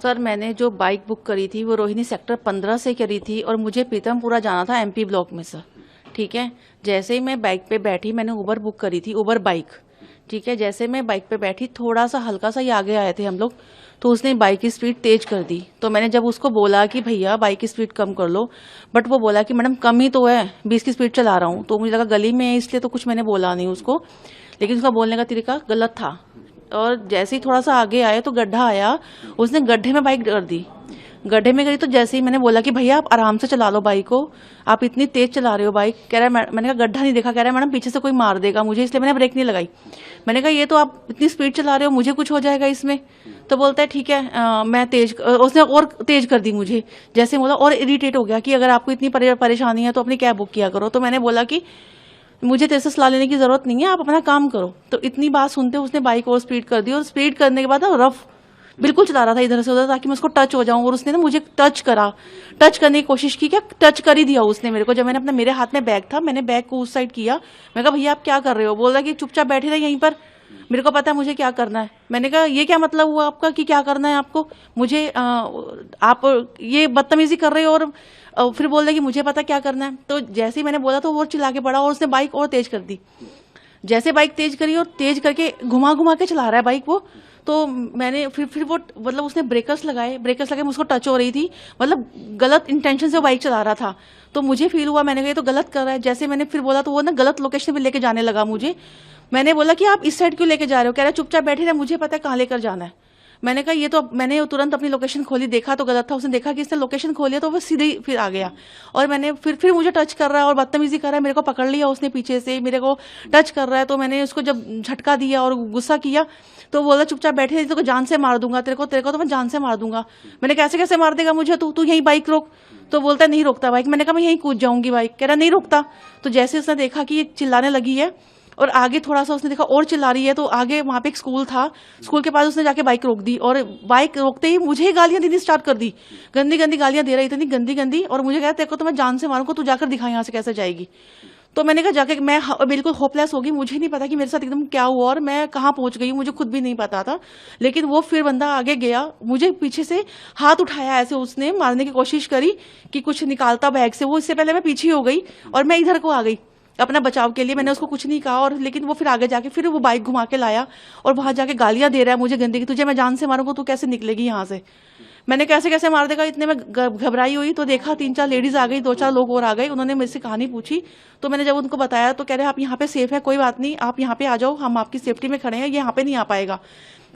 Sir मैंने जो bike book करी थी वो रोहिणी सेक्टर 15 से करी थी और मुझे पीतमपुरा जाना था एमपी ब्लॉक में सर। ठीक है, जैसे ही मैं बाइक पे बैठी, मैंने उबर बुक करी थी, उबर बाइक। ठीक है, जैसे मैं बाइक पे बैठी, थोड़ा सा हल्का सा ही आगे आए थे हम लोग, तो उसने बाइक की स्पीड तेज कर दी। तो मैंने जब उसको बोला कि भैया बाइक की स्पीड कम कर लो, बट वो बोला कि मैडम कम ही तो है, 20 की स्पीड चला रहा हूँ। तो मुझे लगा गली में है इसलिए तो कुछ मैंने बोला नहीं उसको, लेकिन उसका बोलने का तरीका गलत था। और जैसे ही थोड़ा सा आगे आए तो गड्ढा आया, उसने गड्ढे में बाइक कर दी। गड्ढे में गई तो जैसे ही मैंने बोला कि भैया आप आराम से चला लो बाइक को, आप इतनी तेज चला रहे हो बाइक। कह रहा है, मैंने कहा गड्ढा नहीं देखा। कह रहा है मैडम पीछे से कोई मार देगा मुझे, इसलिए मैंने ब्रेक नहीं लगाई। मैंने कहा ये तो आप इतनी स्पीड चला रहे हो, मुझे कुछ हो जाएगा इसमें। तो बोलता है ठीक है, मैं तेज। उसने और तेज कर दी मुझे, जैसे बोला और इरिटेट हो गया कि अगर आपको इतनी परेशानी है तो अपनी कैब बुक किया करो। तो मैंने बोला कि मुझे तेरे से सलाह लेने की जरूरत नहीं है, आप अपना काम करो। तो इतनी बात सुनते उसने बाइक और स्पीड कर दी, और स्पीड करने के बाद रफ बिल्कुल चला रहा था इधर से उधर ताकि मैं उसको टच हो जाऊं। और उसने ना मुझे टच करने की कोशिश की, क्या टच कर ही दिया उसने मेरे को। जब मैंने मेरे हाथ में बैग था, मैंने बैग को उस साइड किया। मैं कहा भैया आप क्या कर रहे हो? बोल रहा कि चुपचाप बैठे रहे यहीं पर, मेरे को पता है मुझे क्या करना है। मैंने कहा ये क्या मतलब हुआ आपका कि क्या करना है आपको? मुझे आप ये बदतमीजी कर रहे हो। और फिर बोल रहे कि मुझे पता क्या करना है। तो जैसे ही मैंने बोला तो वो चिल्ला के पड़ा और उसने बाइक और तेज कर दी। जैसे बाइक तेज करी और तेज करके घुमा घुमा के चला रहा है बाइक वो। तो मैंने फिर वो मतलब उसने ब्रेकर्स लगाए मुझको टच हो रही थी, मतलब गलत इंटेंशन से वो बाइक चला रहा था। तो मुझे फील हुआ, मैंने कहा ये तो गलत कर रहा है। जैसे मैंने फिर बोला तो वो ना गलत लोकेशन पे लेके जाने लगा मुझे। मैंने बोला कि आप इस साइड क्यों लेके जा रहे हो? कह रहा है चुपचाप बैठे रहे, मुझे पता है कहाँ लेकर जाना है। मैंने कहा ये तो, मैंने तुरंत अपनी लोकेशन खोली, देखा तो गलत था। उसने देखा कि इसने लोकेशन खोली तो वो सीधे ही फिर आ गया। और मैंने फिर मुझे टच कर रहा है और बदतमीजी कर रहा है, मेरे को पकड़ लिया उसने पीछे से, मेरे को टच कर रहा है। तो मैंने उसको जब झटका दिया और गुस्सा किया तो बोला चुपचाप बैठे रही, तो जान से मार दूंगा तेरे को तो मैं जान से मार दूंगा। मैंने कैसे कैसे मार देगा मुझे? तू यही बाइक रोक। तो बोलता है नहीं रोकता बाइक। मैंने कहा मैं यहीं कूद जाऊंगी बाइक। कह रहा नहीं रोकता। तो जैसे उसने देखा कि ये चिल्लाने लगी है और आगे थोड़ा सा उसने देखा और चिल्ला रही है, तो आगे वहां पे एक स्कूल था, स्कूल के पास उसने जाके बाइक रोक दी। और बाइक रोकते ही मुझे गालियां देनी स्टार्ट कर दी, गंदी गंदी गालियां दे रही, इतनी गंदी गंदी। और मुझे कहता तेरे को तो मैं जान से मारूंगा, तू जाकर दिखा यहाँ से कैसे जाएगी। तो मैंने कहा जाके मैं बिल्कुल होपलेस हो गई, मुझे नहीं पता कि मेरे साथ एकदम क्या हुआ और मैं कहाँ पहुंच गई, मुझे खुद भी नहीं पता था। लेकिन वो फिर बंदा आगे गया, मुझे पीछे से हाथ उठाया, ऐसे उसने मारने की कोशिश करी कि कुछ निकालता बैग से वो। इससे पहले मैं पीछे हो गई और मैं इधर को आ गई अपना बचाव के लिए। मैंने उसको कुछ नहीं कहा, और लेकिन वो फिर आगे जाके फिर वो बाइक घुमा के लाया और वहां जाके गालियां दे रहा है मुझे गंदी की, तुझे मैं जान से मारूंगा, तू कैसे निकलेगी यहाँ से। मैंने कैसे कैसे मार देगा, इतने में घबराई हुई तो देखा 3-4 लेडीज आ गई, 2-4 लोग और आ गए। उन्होंने मुझसे कहानी पूछी, तो मैंने जब उनको बताया तो कह रहे आप यहाँ पे सेफ है, कोई बात नहीं, आप यहाँ पे आ जाओ, हम आपकी सेफ्टी में खड़े हैं, ये यहाँ पे नहीं आ पाएगा।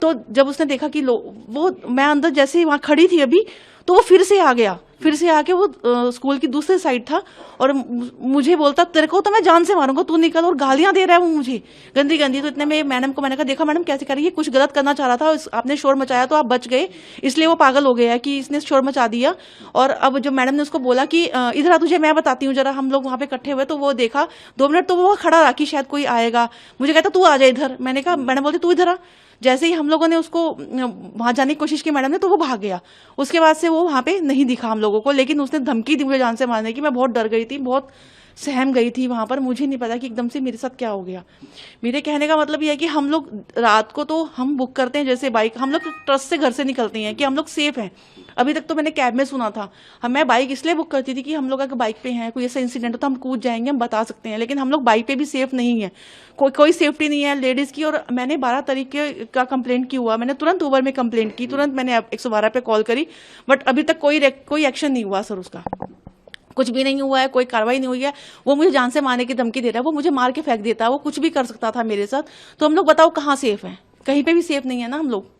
तो जब उसने देखा कि वो मैं अंदर जैसे ही वहां खड़ी थी अभी, तो वो फिर से आ गया, फिर से आके वो स्कूल की दूसरी साइड था और मुझे बोलता तेरे को तो मैं जान से मारूंगा, तू निकल। और गालियां दे रहा है वो मुझे गंदी गंदी। तो इतने में मैडम को मैंने कहा देखा मैडम कैसे कर रही है, कुछ गलत करना चाह रहा था, आपने शोर मचाया तो आप बच गए, इसलिए वो पागल हो गया है कि इसने शोर मचा दिया। और अब जब मैडम ने उसको बोला कि इधर आ, तुझे मैं बताती हूँ जरा, हम लोग वहां पे इकट्ठे हुए, तो वो देखा 2 मिनट तो वो खड़ा रहा कि शायद कोई आएगा। मुझे कहता तू आ जा इधर। मैंने कहा, मैडम बोलती तू इधर आ। जैसे ही हम लोगों ने उसको वहां जाने की कोशिश की मैडम ने, तो वो भाग गया। उसके बाद से वो वहां पे नहीं दिखा हम लोगों को, लेकिन उसने धमकी दी मुझे जान से मारने की। मैं बहुत डर गई थी, बहुत सहम गई थी वहां पर। मुझे नहीं पता कि एकदम से मेरे साथ क्या हो गया। मेरे कहने का मतलब यह है कि हम लोग रात को तो हम बुक करते हैं जैसे बाइक, हम लोग ट्रस्ट से घर से निकलते हैं कि हम लोग सेफ हैं। अभी तक तो मैंने कैब में सुना था, मैं बाइक इसलिए बुक करती थी कि हम लोग अगर बाइक पे हैं, कोई ऐसा इंसिडेंट हो तो हम कूद जाएंगे, हम बता सकते हैं। लेकिन हम लोग बाइक पे भी सेफ नहीं है, कोई सेफ्टी नहीं है लेडीज की। और मैंने 12 तारीख का कंप्लेंट की हुआ, मैंने तुरंत उबर में कंप्लेंट की, तुरंत मैंने 112 पे कॉल करी, बट अभी तक कोई एक्शन नहीं हुआ सर, उसका कुछ भी नहीं हुआ है, कोई कार्रवाई नहीं हुई है। वो मुझे जान से मारने की धमकी दे रहा है, वो मुझे मार के फेंक देता है, वो कुछ भी कर सकता था मेरे साथ। तो हम लोग बताओ कहाँ सेफ है? कहीं पे भी सेफ नहीं है ना हम लोग।